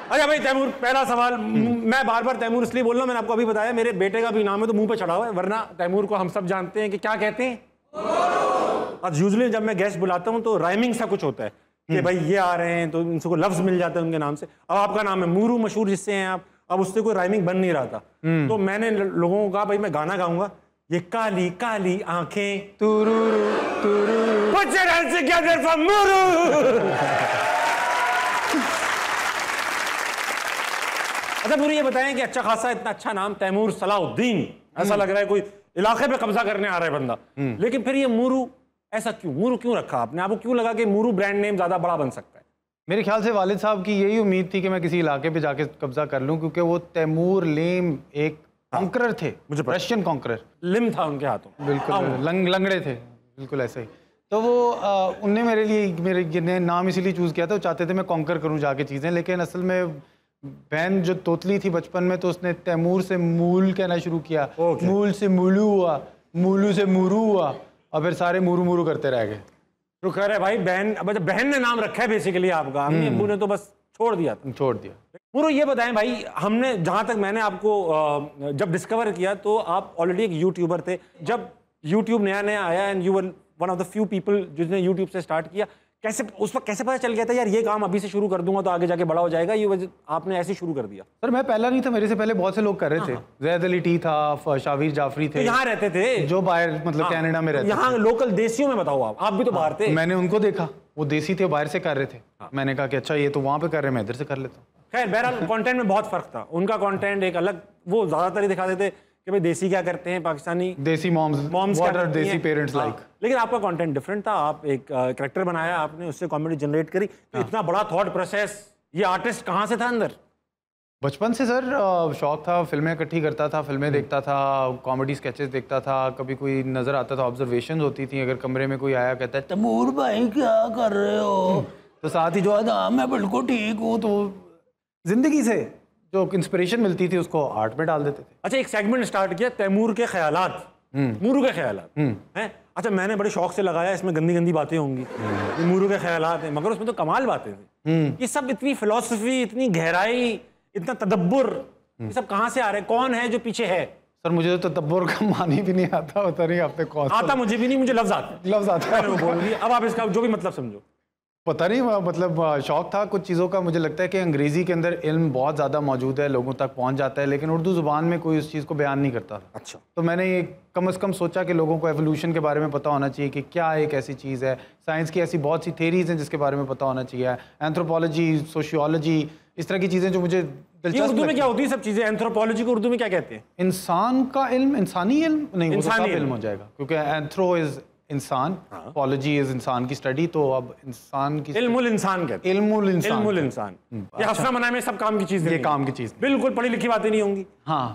अच्छा भाई तैमूर, पहला सवाल, मैं बार बार तैमूर इसलिए बोल रहा हूँ, मैंने आपको अभी बताया मेरे बेटे का भी नाम है तो मुंह पे चढ़ा हुआ है, वरना तैमूर को हम सब जानते हैं कि क्या कहते हैं। आज यूजुअली जब मैं गेस्ट बुलाता हूँ तो राइमिंग सा कुछ होता है कि भाई ये आ रहे हैं तो उनको लफ्ज मिल जाते हैं उनके नाम से। अब आपका नाम है मूरू, मशहूर जिससे हैं आप, अब उससे कोई राइमिंग बन नहीं रहा था, तो मैंने लोगों को कहा भाई मैं गाना गाऊंगा, ये काली काली आंखें तुरुरु तुरुरु अच्छा पूरी ये बताएं कि अच्छा खासा इतना अच्छा नाम तैमूर सलाहुद्दीन, ऐसा लग रहा है कोई इलाके पे कब्जा करने आ रहा है बंदा, लेकिन फिर ये मूरू ऐसा क्यों, मूरू क्यों रखा आपने? आपको क्यों लगा कि मूरू ब्रांड नेम ज्यादा बड़ा बन सकता है? मेरे ख्याल से वालिद साहब की यही उम्मीद थी कि मैं किसी इलाके पे जाके कब्जा कर लूं, क्योंकि वो तैमूर लेम एक कॉन्करर थे, मुझे रशियन कॉन्करर, लिम था उनके हाथों, बिल्कुल लंगड़े थे, बिल्कुल ऐसे ही। तो वो उनने मेरे लिए मेरे नाम इसीलिए चूज किया था, वो चाहते थे मैं कॉन्कर करूं जाके चीजें, लेकिन असल में बहन जो तोतली थी बचपन में तो उसने तैमूर से मूल कहना शुरू किया, मूल से मूलू हुआ, मूलू से मूरू हुआ, और फिर सारे मूरू मूरू करते रह गए। तो कह रहे भाई बहन, अब बहन ने नाम रखा है बेसिकली आपका, अम्मी अब्बू ने तो बस छोड़ दिया। मूरू ये बताएं भाई, हमने जहां तक मैंने आपको जब डिस्कवर किया तो आप ऑलरेडी एक यूट्यूबर थे, जब यूट्यूब नया नया आया and you were one of the few people जिसने यूट्यूब से स्टार्ट किया, कैसे उस वक्त कैसे पता चल गया था यार ये काम अभी से शुरू कर दूंगा तो आगे जाके बड़ा हो जाएगा, ये आपने ऐसे शुरू कर दिया? सर मैं पहला नहीं था, मेरे से पहले बहुत से लोग कर रहे थे। ज़ैद अली टी था, शावीर जाफरी थे, तो यहाँ रहते थे जो बाहर मतलब कनाडा में रहते थे। यहाँ लोकल देसियों में बताओ, आप भी तो बाहर थे। मैंने उनको देखा, वो देसी थे, बाहर से कर रहे थे, मैंने कहा कि अच्छा ये तो वहाँ पे कर रहे हैं, मैं इधर से कर लेता हूँ। खैर बहरहाल कंटेंट में बहुत फर्क था, उनका कंटेंट एक अलग, वो ज्यादातर ही दिखाते थे कि भाई देसी क्या करते हैं, पाकिस्तानी देसी मॉम्स व्हाट आर देसी पेरेंट्स लाइक, लेकिन आपका कंटेंट डिफरेंट था, आप एक कैरेक्टर बनाया आपने, उससे कॉमेडी जनरेट करी, तो इतना बड़ा थॉट प्रोसेस, ये आर्टिस्ट कहाँ से था अंदर? बचपन से सर शौक था, फिल्में इकट्ठी करता था, फिल्में देखता था, कॉमेडी स्केचेस देखता था, कभी कोई नजर आता था, ऑब्जर्वेशन होती थी, अगर कमरे में कोई आया कहता है तैमूर भाई क्या कर रहे हो, तो साथ ही जो है मैं बिल्कुल ठीक हूँ, तो जिंदगी से जो इंस्पिरेशन मिलती थी उसको आर्ट में डाल देते थे। अच्छा एक सेगमेंट स्टार्ट किया तैमूर के ख्यालात, मूरू के ख्यालात हैं, अच्छा मैंने बड़े शौक से लगाया, इसमें गंदी गंदी बातें होंगी, मूरू के ख्यालात हैं, मगर उसमें तो कमाल बातें थी, ये सब इतनी फिलॉसफी, इतनी गहराई, इतना तदब्बुर, ये सब कहाँ से आ रहे हैं, कौन है जो पीछे है? सर मुझे तो तदब्बुर का मानी भी नहीं आता, होता नहीं आपने कौन आता, मुझे भी नहीं, मुझे लफ्ज आता है, वो बोल दिया, अब आप इसका जो भी मतलब समझो। पता नहीं, मतलब शौक था कुछ चीज़ों का, मुझे लगता है कि अंग्रेज़ी के अंदर इल्म बहुत ज़्यादा मौजूद है, लोगों तक पहुंच जाता है, लेकिन उर्दू ज़ुबान में कोई उस चीज़ को बयान नहीं करता था। अच्छा, तो मैंने ये कम से कम सोचा कि लोगों को एवोल्यूशन के बारे में पता होना चाहिए कि क्या एक ऐसी चीज़ है, साइंस की ऐसी बहुत सी थेरीज हैं जिसके बारे में पता होना चाहिए, एंथ्रोपोलॉजी, सोशियोलॉजी, इस तरह की चीज़ें जो मुझे दिलचस्प। उर्दू में क्या होती है सब चीज़ें? एंथ्रोपोलॉजी को उर्दू में क्या कहते हैं? इंसान का इल्म, इंसानी इल्म नहीं, इंसानी इल्म हो जाएगा, क्योंकि एंथ्रो इज इंसान, पॉलोजी इज इंसान की स्टडी, तो अब इंसान की इल्मुल इंसान कहते हैं, इल्मुल इंसान, इल्मुल इंसान, ये हफ्सा मना में सब काम की चीज़, ये काम की चीज़, बिल्कुल पढ़ी लिखी बातें नहीं होंगी। हाँ